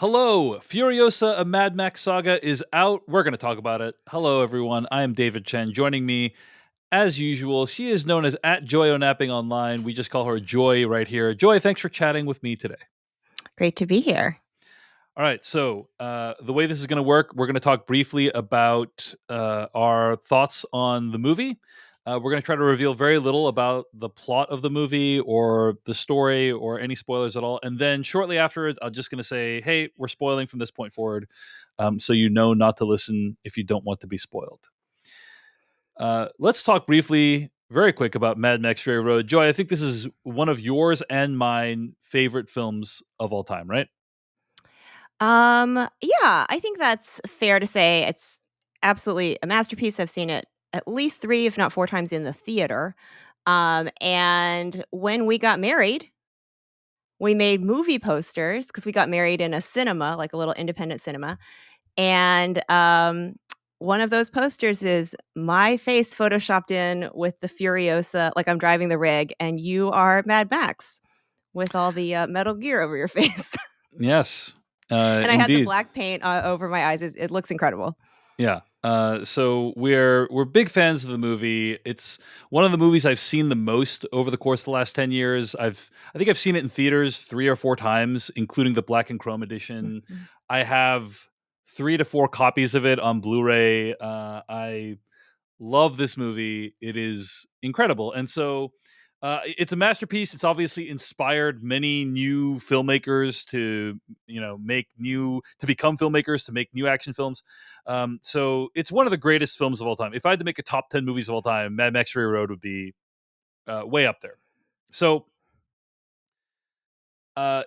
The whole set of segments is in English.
Hello, Furiosa, a Mad Max saga is out. We're going to talk about it. Hello, everyone. I am David Chen. Joining me, as usual, she is known as at Joyonapping online. We just call her Joy right here. Joy, thanks for chatting with me today. Great to be here. All right, so the way this is going to work, we're going to talk briefly about our thoughts on the movie. We're going to try to reveal very little about the plot of the movie or the story or any spoilers at all. And then shortly afterwards, I'm just going to say, hey, we're spoiling from this point forward. So you know not to listen if you don't want to be spoiled. Let's talk briefly, very quick, about Mad Max Fury Road. Joy, I think this is one of yours and mine favorite films of all time, right? Yeah, I think that's fair to say. It's absolutely a masterpiece. I've seen it at least 3, if not 4 times in the theater. And when we got married, we made movie posters because we got married in a cinema, like a little independent cinema. And one of those posters is my face photoshopped in with the Furiosa, like I'm driving the rig, and you are Mad Max with all the Metal Gear over your face. Yes, And I had the indeed. black paint over my eyes. It looks incredible. Yeah. So we're big fans of the movie. It's one of the movies I've seen the most over the course of the last 10 years. I think I've seen it in theaters 3 or 4 times, including the black and chrome edition. Mhm. I have 3 to 4 copies of it on Blu-ray. I love this movie. It is incredible. And so it's a masterpiece. It's obviously inspired many new filmmakers to, to become filmmakers, to make new action films. So it's one of the greatest films of all time. If I had to make a top 10 movies of all time, Mad Max Fury Road would be way up there. So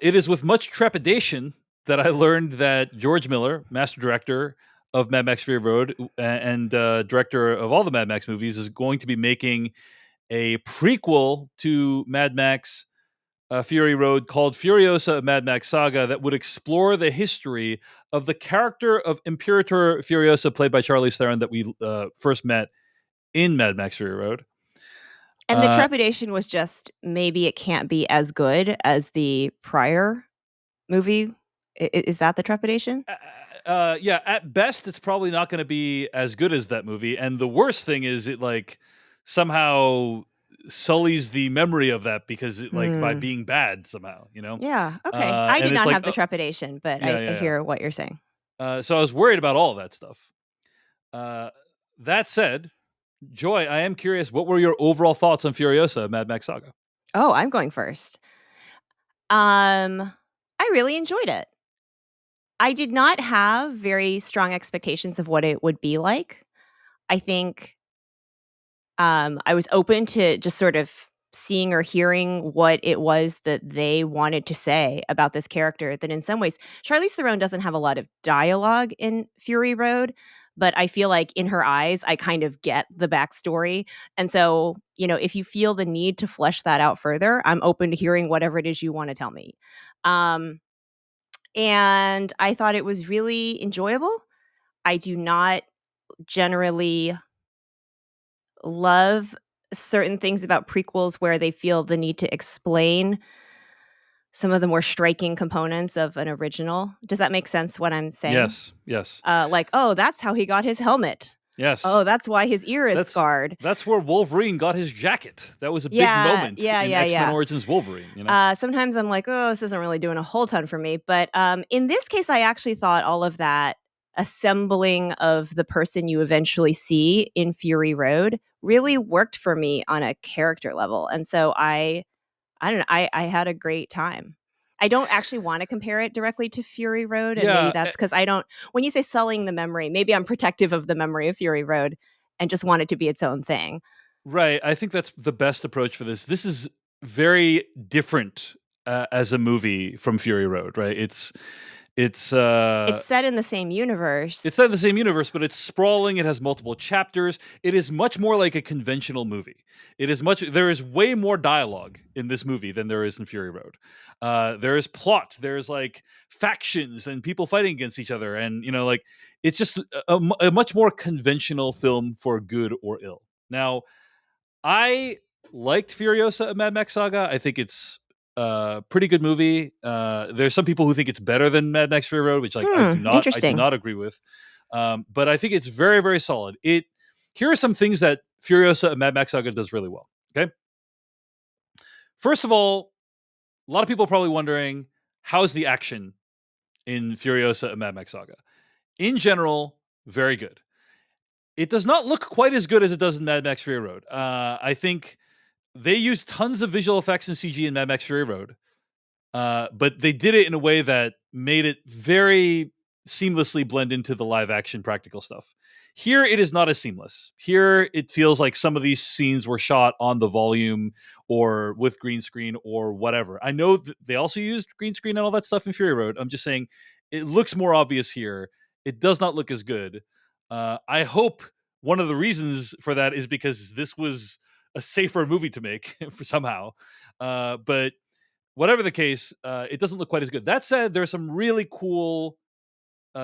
it is with much trepidation that I learned that George Miller, master director of Mad Max Fury Road and director of all the Mad Max movies, is going to be making a prequel to Mad Max Fury Road called Furiosa: A Mad Max Saga that would explore the history of the character of Imperator Furiosa, played by Charlize Theron, that we first met in Mad Max Fury Road. And the Uh, trepidation was just maybe it can't be as good as the prior movie. Is that the trepidation? yeah, at best, it's probably not going to be as good as that movie. And the worst thing is, it like somehow sullies the memory of that because it like by Hmm. being bad somehow, you know. Yeah. Okay. I And did it's not like, have the trepidation, but yeah, I yeah, hear what you're saying. yeah. So I was worried about all that stuff. Uh, that said, Joy, I am curious. What were your overall thoughts on Furiosa: Mad Max Saga? Oh, I'm going first. I really enjoyed it. I did not have very strong expectations of what it would be like. I think I was open to just sort of seeing or hearing what it was that they wanted to say about this character. That in some ways, Charlize Theron doesn't have a lot of dialogue in Fury Road, but I feel like in her eyes, I kind of get the backstory. And so, if you feel the need to flesh that out further, I'm open to hearing whatever it is you want to tell me. Um, and I thought it was really enjoyable. I do not generally love certain things about prequels where they feel the need to explain some of the more striking components of an original. Does that make sense what I'm saying? Yes, yes, Like, "Oh, that's how he got his helmet. Oh, yes. that's why his ear is That's scarred." that's where Wolverine got his jacket. That was a big Yeah, moment yeah, in yeah, X Men yeah. Origins Wolverine. You know. Sometimes I'm like, "Oh, this isn't really doing a whole ton for me." But, in this case, I actually thought all of that assembling of the person you eventually see in Fury Road really worked for me on a character level, and so I don't know, I had a great time. I don't actually wanna compare it directly to Fury Road, and maybe Yeah, that's 'cause I don't when you say sullying the memory, maybe I'm protective of the memory of Fury Road and just want it to be its own thing. right. I think that's the best approach for this. This is very different as a movie from Fury Road, right? It's It's set in the same universe. it's not the same universe, but it's sprawling. It has multiple chapters. It is much more like a conventional movie. There is way more dialogue in this movie than there is in Fury Road. There is plot. There's like factions and people fighting against each other, and like it's just a much more conventional film for good or ill. Now, I liked Furiosa: A Mad Max Saga. I think it's pretty good movie. There's some people who think it's better than Mad Max Fury Road, which like I do Interesting. not agree with. But I think it's very very solid. It Here are some things that Furiosa and Mad Max Saga does really well. Okay, first of all, a lot of people are probably wondering how's the action in Furiosa and Mad Max Saga. In general, very good. It does not look quite as good as it does in Mad Max Fury Road. I think they used tons of visual effects and CG in Mad Max Fury Road, but they did it in a way that made it very seamlessly blend into the live action practical stuff. Here, it is not as seamless. Here, it feels like some of these scenes were shot on the volume or with green screen or whatever. I know they also used green screen and all that stuff in Fury Road. I'm just saying it looks more obvious here. It does not look as good. I hope one of the reasons for that is because this was a safer movie to make for somehow. But whatever the case, it doesn't look quite as good. That said, there are some really cool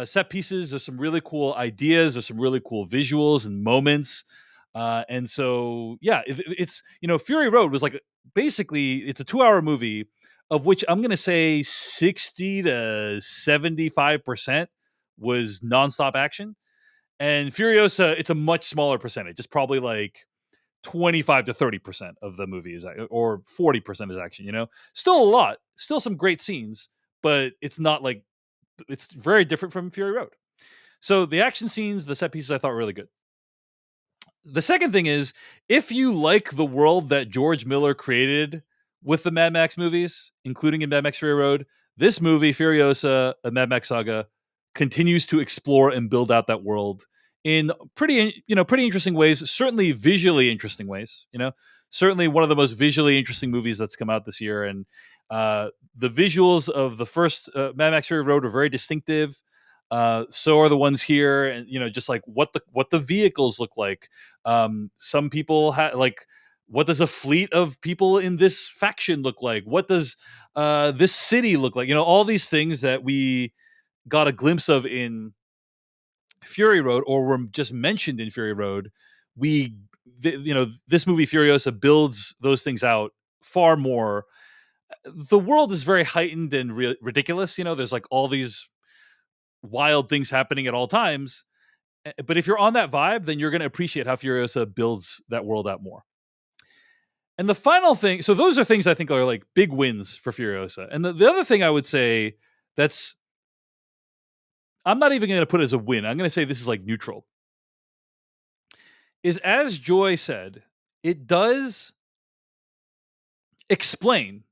set pieces. There's some really cool ideas. There's some really cool visuals and moments. And so, yeah, it's Fury Road was like basically it's a 2 hour movie of which I'm going to say 60 to 75% was nonstop action. And Furiosa, it's a much smaller percentage. It's probably like 25 to 30% of the movie is or 40% is action, still a lot, still some great scenes, but it's not like it's very different from Fury Road. So the action scenes, the set pieces I thought were really good. The second thing is, if you like the world that George Miller created with the Mad Max movies, including in Mad Max Fury Road, this movie, Furiosa, a Mad Max Saga, continues to explore and build out that world in pretty interesting ways. Certainly visually interesting ways. Certainly one of the most visually interesting movies that's come out this year, and the visuals of the first Mad Max Fury Road are very distinctive. So are the ones here, and just like what the vehicles look like. Some people have like, what does a fleet of people in this faction look like? What does this city look like? All these things that we got a glimpse of in Fury Road, or were just mentioned in Fury Road. This movie Furiosa builds those things out far more. The world is very heightened and ridiculous. There's like all these wild things happening at all times. But if you're on that vibe, then you're going to appreciate how Furiosa builds that world out more. And the final thing, so those are things I think are like big wins for Furiosa. And the other thing I would say that's, I'm not even going to put it as a win. I'm going to say this is like neutral. Is, as Joy said, it does explain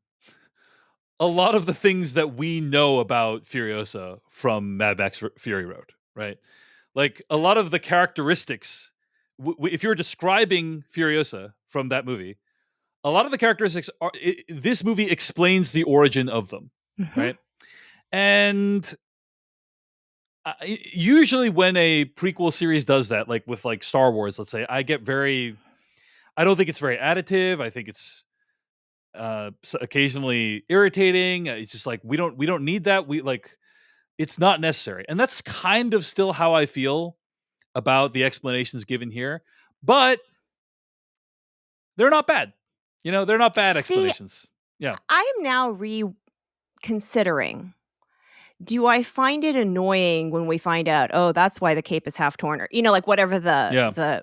a lot of the things that we know about Furiosa from Mad Max Fury Road, right? Like a lot of the characteristics, if you're describing Furiosa from that movie, a lot of the characteristics this movie explains the origin of them, Mhm. right? And usually when a prequel series does that, like with like Star Wars, let's say, I don't think it's very additive. I think it's occasionally irritating. It's just like we don't need that. We like it's not necessary, and that's kind of still how I feel about the explanations given here. But they're not bad. They're not bad See, explanations. Yeah, I am now reconsidering. Do I find it annoying when we find out, "Oh, that's why the cape is half torn," or, like, whatever the yeah,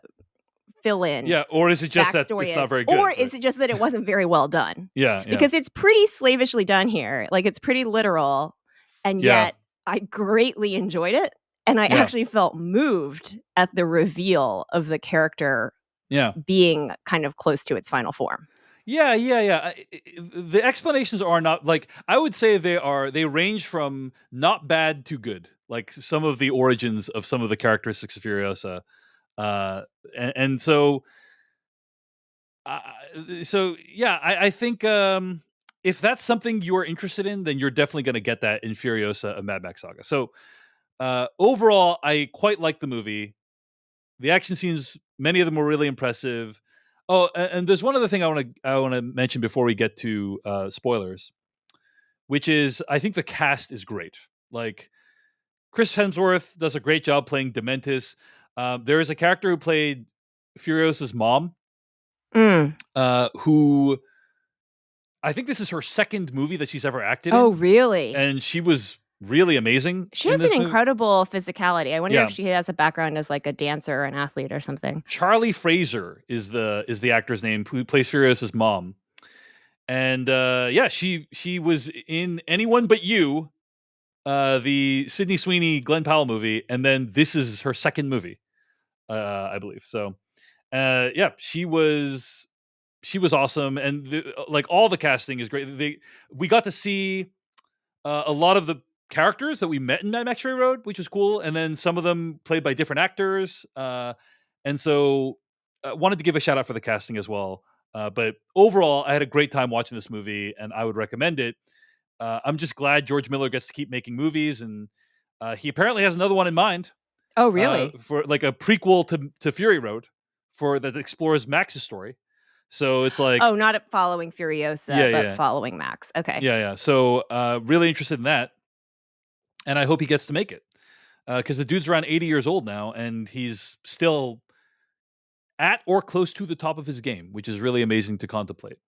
fill-in yeah. Or is it just that it's backstory not is? very Or good? But is it just that it wasn't very well done? yeah, yeah, Because it's pretty slavishly done here, like, it's pretty literal, and yeah, yet I greatly enjoyed it, and I yeah, actually felt moved at the reveal of the character yeah. being kind of close to its final form. Yeah, yeah, yeah. The explanations are not like, I would say they range from not bad to good. Like some of the origins of some of the characteristics of Furiosa, uh, and so yeah, I think if that's something you are interested in, then you're definitely going to get that in Furiosa, a Mad Max Saga. So overall, I quite like the movie. The action scenes, many of them were really impressive. Oh, and there's one other thing I want to mention before we get to spoilers, which is I think the cast is great. Like Chris Hemsworth does a great job playing Dementis. There is a character who played Furiosa's mom, Mm. who I think this is her second movie that she's ever acted Oh, in, really? and she was really amazing She in has an this movie. incredible physicality. I wonder if Yeah. she has a background as, like, a dancer or an athlete or something. Charlie Fraser is the actor's name who plays Furiosa's mom. And yeah, she was in Anyone But You, the Sydney Sweeney Glenn Powell movie, and then this is her second movie, I believe. So yeah, she was awesome, and like all the casting is great. We got to see a lot of the characters that we met in Mad Max Fury Road, which was cool, and then some of them played by different actors. And so, wanted to give a shout out for the casting as well. But overall, I had a great time watching this movie, and I would recommend it. I'm just glad George Miller gets to keep making movies, and he apparently has another one in mind Oh, really? for like a prequel to Fury Road for that explores Max's story. So it's like, Oh, not following yeah, Furiosa, but yeah, following Max. Okay. yeah, yeah. So really interested in that, and I hope he gets to make it because the dude's around 80 years old now, and he's still at or close to the top of his game, which is really amazing to contemplate.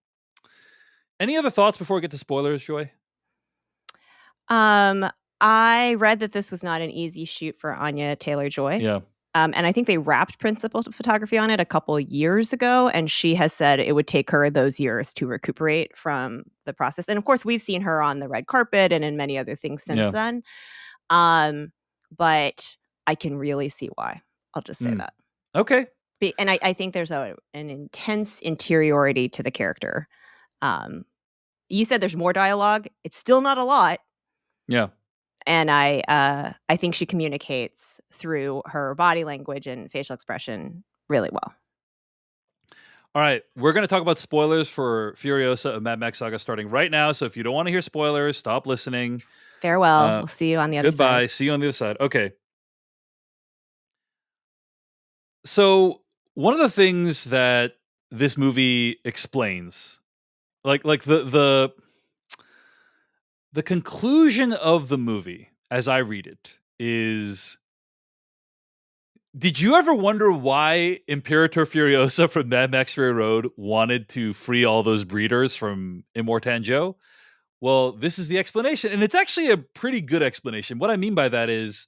Any other thoughts before we get to spoilers, Joy? Um, I read that this was not an easy shoot for Anya Taylor-Joy. Yeah, And I think they wrapped principal photography on it a couple years ago, and she has said it would take her those years to recuperate from the process. And of course, we've seen her on the red carpet and in many other things since yeah. then. Um, but I can really see why. I'll just say Mm. that. Okay. And I think there's an intense interiority to the character. Um, you said there's more dialogue. It's still not a lot, Yeah. and I think she communicates through her body language and facial expression really well. All right, we're going to talk about spoilers for Furiosa and Mad Max Saga starting right now. So if you don't want to hear spoilers, stop listening. Farewell. Uh, We'll see you on the other side. Goodbye. See you on the other side. Okay. So one of the things that this movie explains, like the conclusion of the movie, as I read it, is: did you ever wonder why Imperator Furiosa from Mad Max Fury Road wanted to free all those breeders from Immortan Joe? Well, this is the explanation, and it's actually a pretty good explanation. What I mean by that is,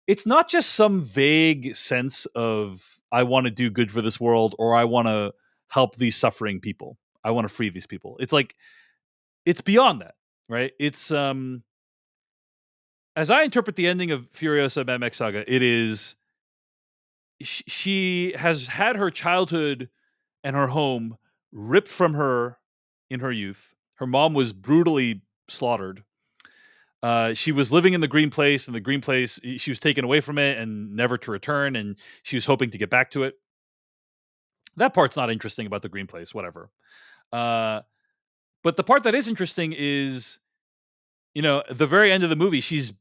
it's not just some vague sense of I want to do good for this world or I want to help these suffering people. I want to free these people. It's like it's beyond that, right? It's as I interpret the ending of Furiosa Mad Max Saga, it is she has had her childhood and her home ripped from her in her youth. Her mom was brutally slaughtered. She was living in the green place, and the green place she was taken away from it and never to return. And she was hoping to get back to it. That part's not interesting about the green place, whatever. Uh, but the part that is interesting is, at the very end of the movie, she's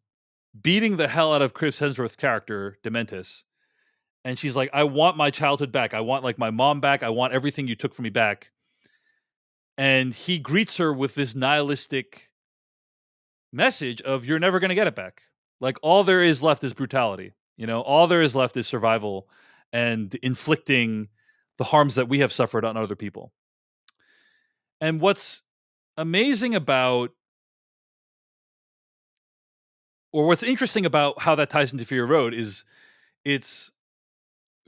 beating the hell out of Chris Hemsworth's character, Dementis, and she's like, "I want my childhood back. I want like my mom back. I want everything you took from me back." And he greets her with this nihilistic message of you're never going to get it back. Like all there is left is brutality. All there is left is survival and inflicting the harms that we have suffered on other people. And what's amazing about or what's interesting about how that ties into Fury Road is it's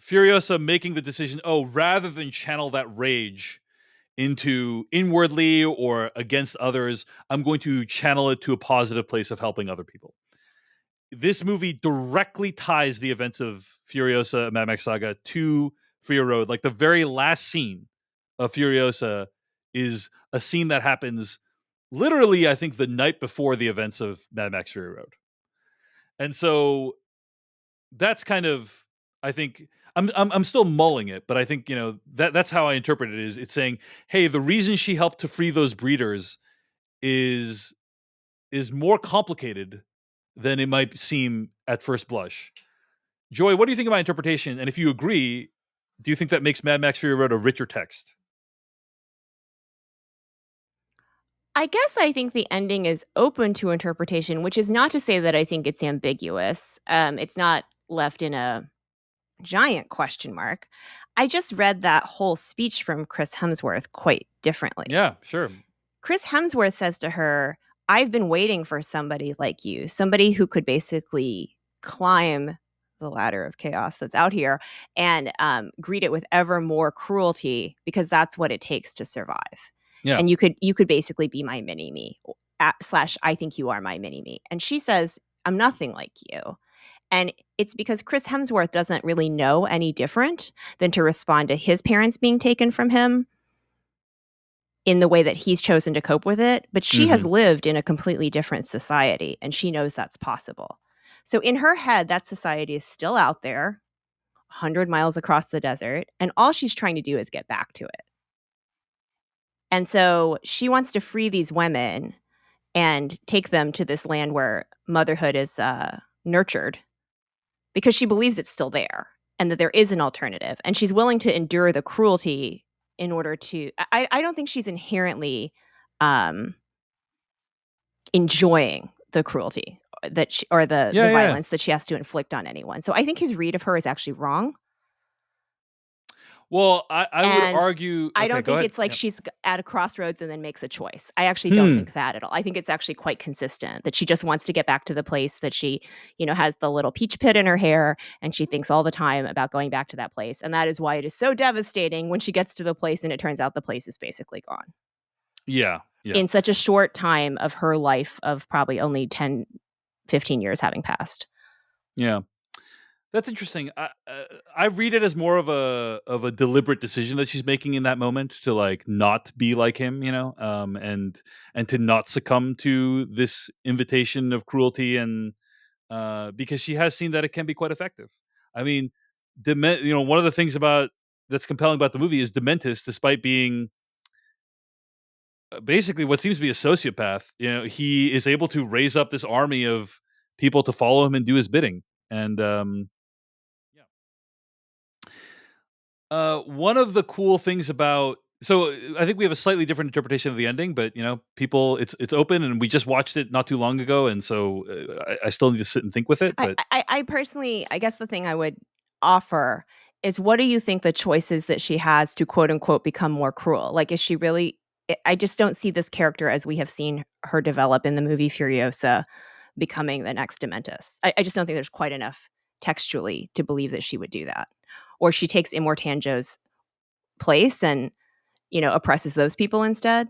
Furiosa making the decision, oh, rather than channel that rage into inwardly or against others, I'm going to channel it to a positive place of helping other people. This movie directly ties the events of Furiosa and Mad Max Saga to Fury Road. Like the very last scene of Furiosa is a scene that happens literally, I think, the night before the events of Mad Max Fury Road. And so that's kind of, I think, I'm still mulling it, but I think that's how I interpret it. Is it's saying, hey, the reason she helped to free those breeders is more complicated than it might seem at first blush. Joy, what do you think of my interpretation? And if you agree, do you think that makes Mad Max Fury Road a richer text? I guess I think the ending is open to interpretation, which is not to say that I think it's ambiguous. It's not left in a giant question mark. I just read that whole speech from Chris Hemsworth quite differently. Yeah, sure. Chris Hemsworth says to her, I've been waiting for somebody like you, somebody who could basically climb the ladder of chaos that's out here and greet it with ever more cruelty because that's what it takes to survive. Yeah. And you could basically be my mini me slash I think you are my mini me. And she says, I'm nothing like you. And it's because Chris Hemsworth doesn't really know any different than to respond to his parents being taken from him in the way that he's chosen to cope with it. But she has Hmm. lived in a completely different society and she knows that's possible. So in her head, that society is still out there, 100 miles across the desert. And all she's trying to do is get back to it. And so she wants to free these women and take them to this land where motherhood is nurtured because she believes it's still there and that there is an alternative. And she's willing to endure the cruelty in order to. I don't think she's inherently um, enjoying the cruelty that she, or the Yeah, yeah. violence that she has to inflict on anyone. So I think his read of her is actually wrong. Well, I would And argue. I Okay, don't go think ahead. it's like Yeah. she's at a crossroads and then makes a choice. I actually don't Hmm. think that at all. I think it's actually quite consistent that she just wants to get back to the place that she, has the little peach pit in her hair and she thinks all the time about going back to that place. And that is why it is so devastating when she gets to the place and it turns out the place is basically gone Yeah. Yeah. in such a short time of her life of probably only 10, 15 years having passed. Yeah. That's interesting. I read it as more of a deliberate decision that she's making in that moment to like not be like him, and to not succumb to this invitation of cruelty, and because she has seen that it can be quite effective. I mean, one of the things about that's compelling about the movie is Dementis, despite being basically what seems to be a sociopath. He is able to raise up this army of people to follow him and do his bidding, and yeah. One of the cool things about I think we have a slightly different interpretation of the ending, but people, it's open, and we just watched it not too long ago, and so I still need to sit and think with it. But I personally, I guess the thing I would offer is what do you think the choices that she has to quote unquote become more cruel? Like, is she really? I just don't see this character as we have seen her develop in the movie Furiosa becoming the next Dementis. I just don't think there's quite enough textually to believe that she would do that. Or she takes Immortanjo's place and, oppresses those people instead.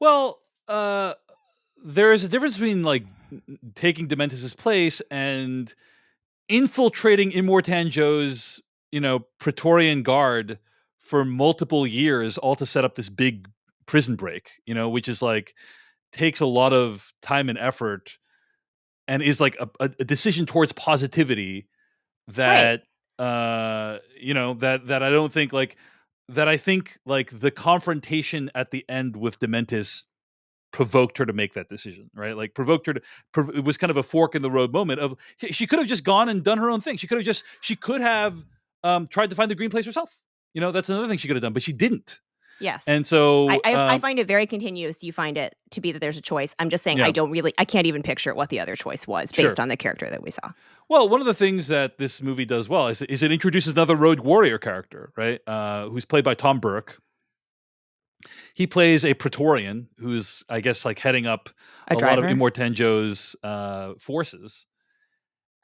well, there is a difference between like taking Dementis's place and infiltrating Immortanjo's, Praetorian Guard for multiple years, all to set up this big prison break, which is like takes a lot of time and effort, and is like a decision towards positivity Right. that that I don't think like that I think like the confrontation at the end with Dementis provoked her to make that decision, right? Like provoked her to it was kind of a fork in the road moment of she could have just gone and done her own thing. She could have tried to find the green place herself. That's another thing she could have done, but she didn't. Yes. And so I find it very continuous. You find it to be that there's a choice. I'm just saying yeah, I can't even picture what the other choice was based sure. on the character that we saw. Well, one of the things that this movie does well is it introduces another rogue warrior character, right? Who's played by Tom Burke. He plays a Praetorian who's, I guess, like heading up A a lot of driver? Immortanjo's forces.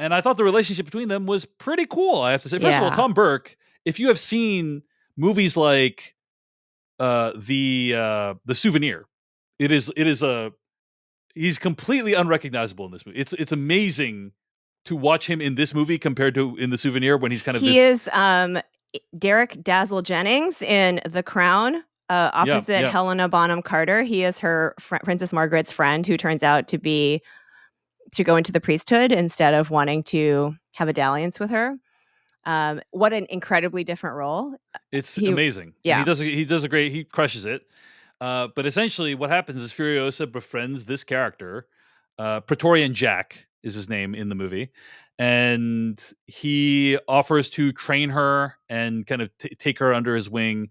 And I thought the relationship between them was pretty cool. I have to say, first of all, Yeah. Tom Burke. If you have seen movies like the Souvenir, it is a he's completely unrecognizable in this movie. It's amazing to watch him in this movie compared to in the Souvenir when he's kind of He this. is Derek Dazzle Jennings in The Crown, Yeah, opposite yeah. Helena Bonham Carter. He is her Princess Margaret's friend who turns out to go into the priesthood instead of wanting to have a dalliance with her. What an incredibly different role. It's He, amazing, and yeah, he does a great he crushes it. But essentially, what happens is Furiosa befriends this character, Praetorian Jack is his name in the movie, and he offers to train her and kind of take her under his wing.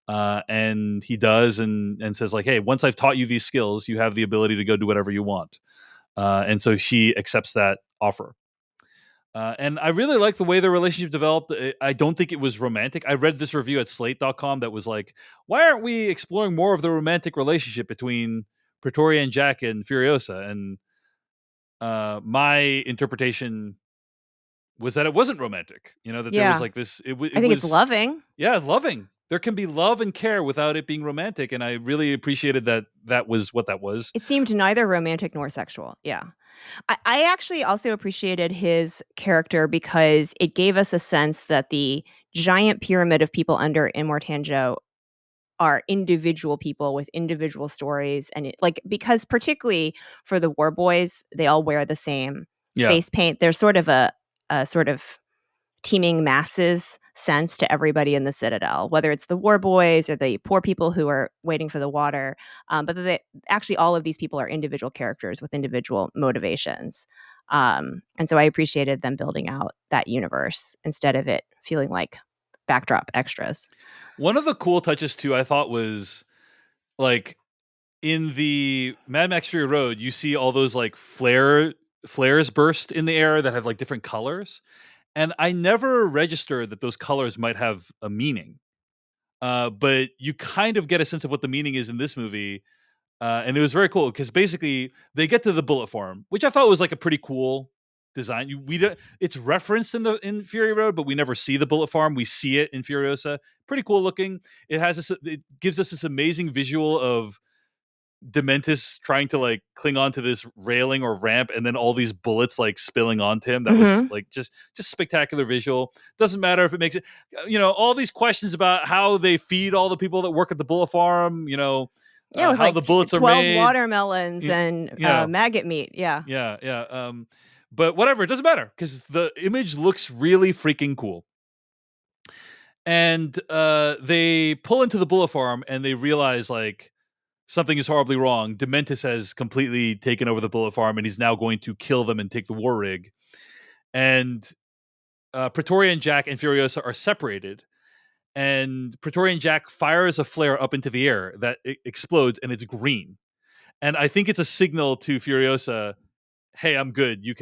And he does, and says like, "Hey, once I've taught you these skills, you have the ability to go do whatever you want." And so she accepts that offer. And I really like the way the relationship developed. I don't think it was romantic. I read this review at slate.com that was like, why aren't we exploring more of the romantic relationship between Pretoria and Jack and Furiosa? And my interpretation was that it wasn't romantic. You know, that there was Yeah. like this, I it think it's was, loving. yeah, loving. There can be love and care without it being romantic. And I really appreciated that that was what that was. It seemed neither romantic nor sexual. Yeah. I actually also appreciated his character because it gave us a sense that the giant pyramid of people under Immortanjo are individual people with individual stories, and it, like, because particularly for the war boys, they all wear the same Yeah. face paint. There's sort of a sort of teeming masses sense to everybody in the Citadel, whether it's the war boys or the poor people who are waiting for the water. But actually, all of these people are individual characters with individual motivations. And so I appreciated them building out that universe instead of it feeling like backdrop extras. One of the cool touches too, I thought was like in the Mad Max Fury Road, you see all those like flares burst in the air that have like different colors, and I never registered that those colors might have a meaning. But you kind of get a sense of what the meaning is in this movie, and it was very cool because basically they get to the bullet farm, which I thought was like a pretty cool design. We don't, it's referenced in Fury Road, but we never see the bullet farm. We see it in Furiosa. Pretty cool looking. It has this. It gives us this amazing visual of Dementis trying to like cling onto this railing or ramp, and then all these bullets like spilling onto him. That was Hmm. like just spectacular visual. Doesn't matter if it makes it. You know, all these questions about how they feed all the people that work at the bullet farm. You know, Yeah, with how the like bullets are 12 made. watermelons You, and you know, maggot meat. Yeah. yeah, yeah. But whatever, it doesn't matter because the image looks really freaking cool. And they pull into the bullet farm and they realize like something is horribly wrong. Dementis has completely taken over the bullet farm and he's now going to kill them and take the war rig. And Pretoria and Jack and Furiosa are separated. And Pretoria and Jack fires a flare up into the air that explodes and it's green. And I think it's a signal to Furiosa, hey, I'm good. You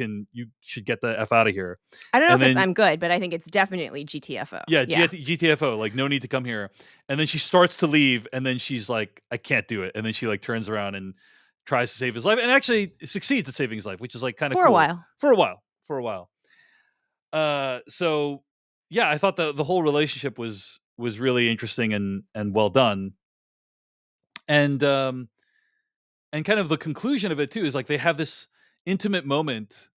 should get the F out of here. I don't know And if it's then I'm good, but I think it's definitely GTFO. yeah, Yeah. GTFO, like no need to come here. And then she starts to leave, and then she's like, I can't do it. And then she like turns around and tries to save his life, and actually succeeds at saving his life, which is like kind of For a cool while. for a while. For a while. So yeah, I thought the whole relationship was really interesting and well done. And and kind of the conclusion of it too is like they have this intimate moment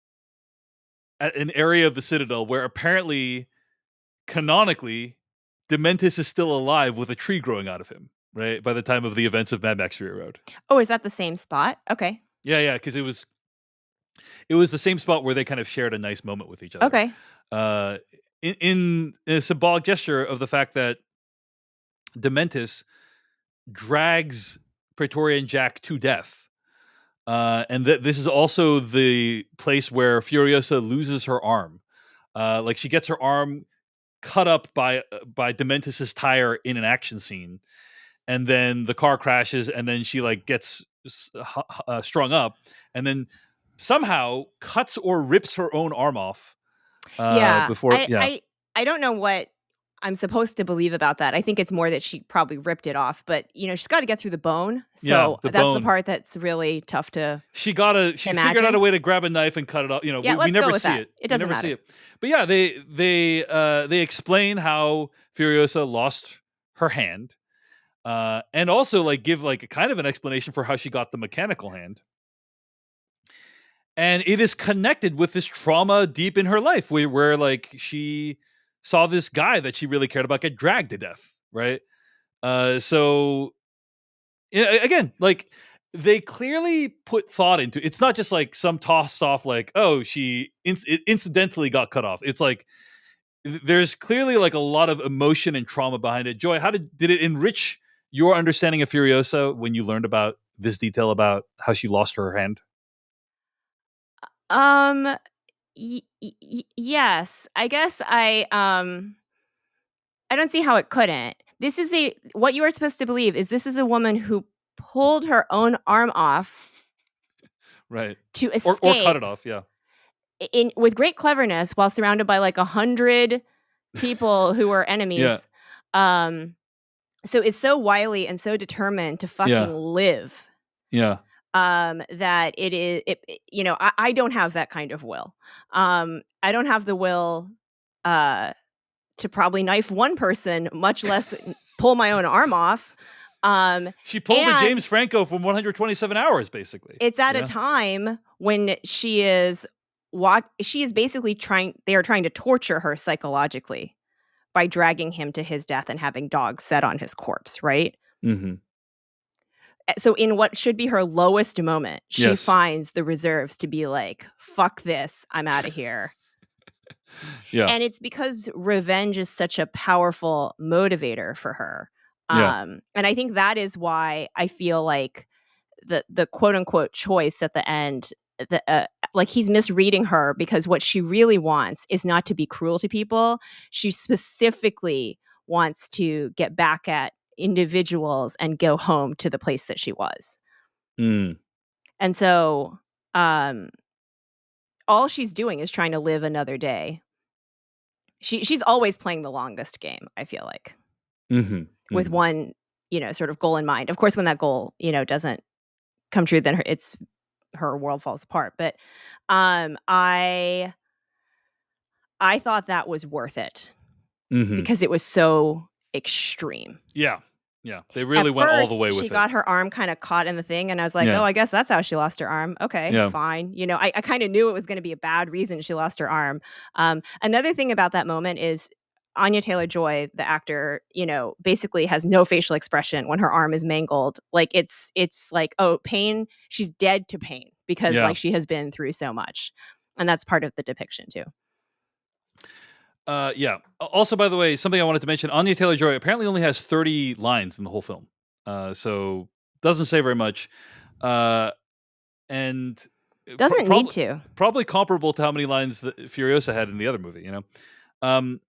at an area of the Citadel where apparently canonically, Dementis is still alive with a tree growing out of him, right? By the time of the events of Mad Max Fury Road. Oh, is that the same spot? Okay. Yeah, yeah, because it was the same spot where they kind of shared a nice moment with each other. Okay. Uh, in a symbolic gesture of the fact that Dementis drags Praetorian Jack to death. And that this is also the place where Furiosa loses her arm. Like she gets her arm cut up by Dementis's tire in an action scene, and then the car crashes, and then she like gets strung up, and then somehow cuts or rips her own arm off. Yeah. Before, yeah, I don't know what I'm supposed to believe about that. I think it's more that she probably ripped it off, but she's got to get through the bone. yeah, So the that's the bone. part that's really tough to She figured out a imagine. way to grab a knife and cut it off. You know, Yeah, we let's go never with see that. it. It We doesn't never see matter. it. But yeah, they explain how Furiosa lost her hand, and also like give like a kind of an explanation for how she got the mechanical hand. And it is connected with this trauma deep in her life where like she saw this guy that she really cared about get dragged to death, right? So again, like they clearly put thought into it's not just like some tossed off like, oh, she incidentally got cut off. It's like there's clearly like a lot of emotion and trauma behind it. Joy, how did it enrich your understanding of Furiosa when you learned about this detail about how she lost her hand? Um yes. I guess I don't see how it couldn't. This is a what you are supposed to believe is this is a woman who pulled her own arm off Right. to Or cut escape. it off, yeah. in with great cleverness while surrounded by like 100 people who are Yeah. enemies. Um, so is so wily and so determined to Yeah. fucking live, Yeah. that I don't have that kind of will. I don't have the will uh to probably knife one person, much less pull my own arm off. Um, She pulled a and James Franco from 127 hours, basically. it's at You a know? time when she is basically they are trying to torture her psychologically by dragging him to his death and having dogs set on his corpse, right? Mhm. So in what should be her lowest moment, she Yes. finds the reserves to be like, "Fuck this, I'm out of here." Yeah. And it's because revenge is such a powerful motivator for her. Yeah. And I think that is why I feel like the quote unquote choice at the end, the like he's misreading her, because what she really wants is not to be cruel to people. She specifically wants to get back at individuals and go home to the place that she was. Mm. And so um all she's doing is trying to live another day. She's always playing the longest game, I feel like, Mhm. with Mhm. one, sort of goal in mind. Of course, when that goal, doesn't come true, then her world falls apart. But I thought that was worth it Mhm. because it was so extreme. Yeah. Yeah. They At really went all the first, way she with it. got her arm kinda caught in the thing, and I was like, "Oh, Yeah. I guess that's how she lost her arm. Okay, Yeah. fine." I kinda knew it was gonna be a bad reason she lost her arm. Another thing about that moment is Anya Taylor-Joy, the actor, basically has no facial expression when her arm is mangled. Like, it's like, oh, pain, she's dead to pain because, Yeah. like, she has been through so much, and that's part of the depiction too. Yeah. Also, by the way, something I wanted to mention: Anya Taylor Joy apparently only has 30 lines in the whole film, so doesn't say very much, uh, and Doesn't need probably to. comparable to how many lines that Furiosa had in the other movie. Um,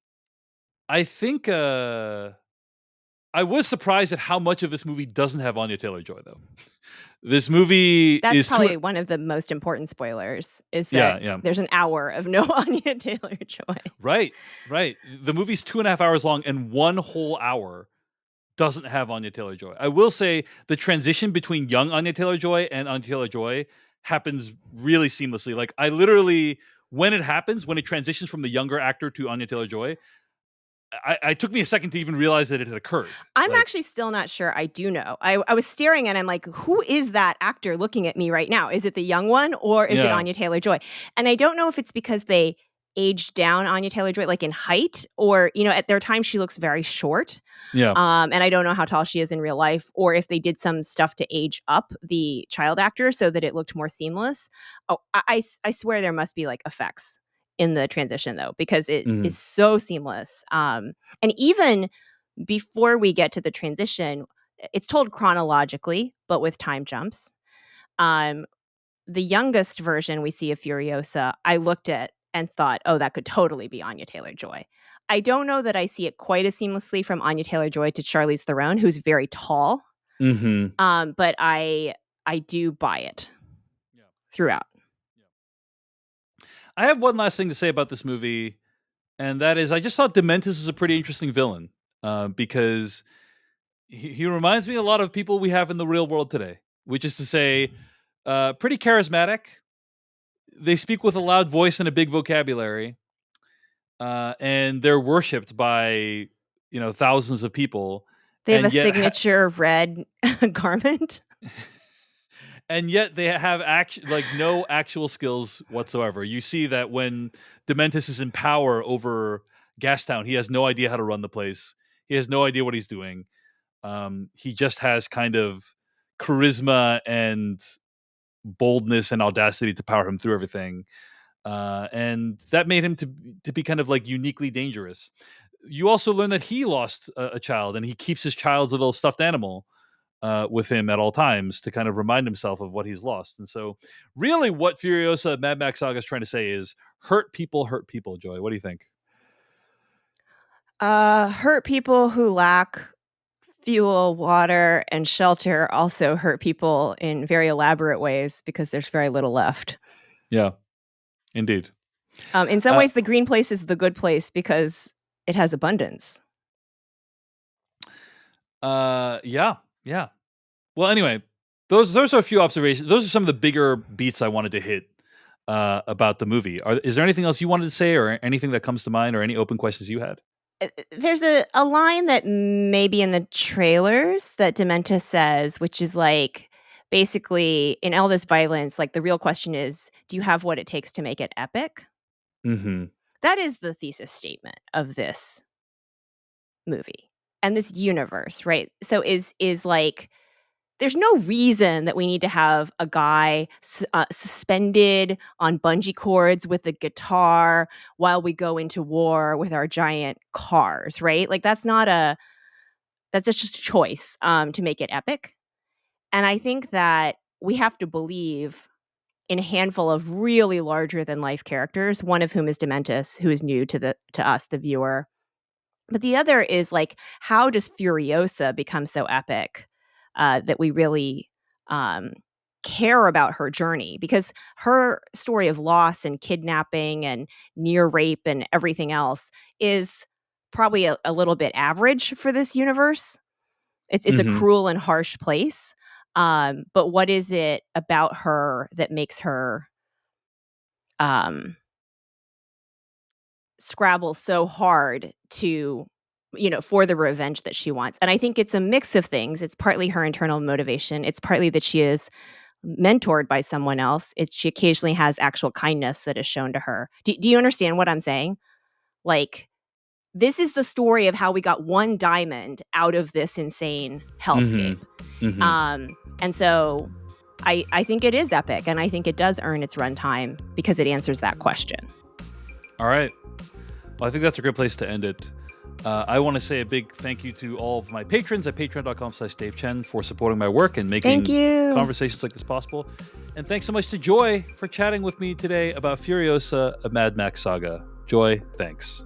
I think I was surprised at how much of this movie doesn't have Anya Taylor Joy, though. This movie That's is two. probably one of the most important spoilers, is Yeah, that yeah. there's an hour of no Anya Taylor-Joy. Right, right. The movie's 2.5 hours long, and one whole hour doesn't have Anya Taylor-Joy. I will say the transition between young Anya Taylor-Joy and Anya Taylor-Joy happens really seamlessly. Like, I literally, when it happens, when it transitions from the younger actor to Anya Taylor-Joy, I took me a second to even realize that it had occurred. I'm Like, actually still not sure I do know. I was staring and I'm like, "Who is that actor looking at me right now? Is it the young one or is it yeah, Anya Taylor-Joy?" And I don't know if it's because they aged down Anya Taylor-Joy, like, in height, or, at their time, she looks very short. yeah, And I don't know how tall she is in real life, or if they did some stuff to age up the child actor so that it looked more seamless. Oh, I swear there must be like effects in the transition though, because it mhm, is so seamless. And even before we get to the transition, it's told chronologically, but with time jumps. Um, the youngest version we see of Furiosa, I looked at and thought, "Oh, that could totally be Anya Taylor-Joy." I don't know that I see it quite as seamlessly from Anya Taylor-Joy to Charlize Theron, who's very tall, mhm, but I do buy it yeah, throughout. yeah. I have one last thing to say about this movie, and that is I just thought Dementus is a pretty interesting villain, because he reminds me a lot of people we have in the real world today, which is to say, pretty charismatic. They speak with a loud voice and a big vocabulary, and they're worshipped by thousands of people, They have a and yet signature red garment. and yet they have like no actual skills whatsoever. You see that when Dementus is in power over Gastown, he has no idea how to run the place. He has no idea what he's doing. He just has kind of charisma and boldness and audacity to power him through everything, and that made him to be kind of like uniquely dangerous. You also learn that he lost a child, and he keeps his child's little stuffed animal with him at all times to kind of remind himself of what he's lost. And so, really, what Furiosa Mad Max Saga is trying to say is hurt people hurt people. Joy, what do you think? Hurt people who lack fuel, water, and shelter also hurt people in very elaborate ways because there's very little left. Yeah, indeed. In some Uh, ways, the green place is the good place because it has abundance. yeah, yeah. Well, anyway, those are a few observations. Those are some of the bigger beats I wanted to hit about the movie. Is there anything else you wanted to say, or anything that comes to mind, or any open questions you had? There's a line that may be in the trailers that Dementa says, which is like, basically, in all this violence, like, the real question is, do you have what it takes to make it epic? Hmm. That is the thesis statement of this movie and this universe, right? So is like, there's no reason that we need to have a guy suspended on bungee cords with a guitar while we go into war with our giant cars, right? Like, that's just a choice to make it epic. And I think that we have to believe in a handful of really larger than life characters, one of whom is Dementus, who is new to us, the viewer. But the other is, like, how does Furiosa become so epic that we really um, care about her journey? Because her story of loss and kidnapping and near rape and everything else is probably a little bit average for this universe. It's a Hmm. cruel and harsh place. But what is it about her that makes her um, scrabble so hard to, for the revenge that she wants? And I think it's a mix of things. It's partly her internal motivation. It's partly that she is mentored by someone else. She occasionally has actual kindness that is shown to her. Do you understand what I'm saying? Like, this is the story of how we got one diamond out of this insane Hmm. hellscape. Hmm. And so I think it is epic, and I think it does earn its runtime because it answers that question. All right. Well, I think that's a great place to end it. I want to say a big thank you to all of my patrons at patreon.com/Dave Chen for supporting my work and Thank making you. conversations like this possible. And thanks so much to Joy for chatting with me today about Furiosa, a Mad Max saga. Joy, thanks.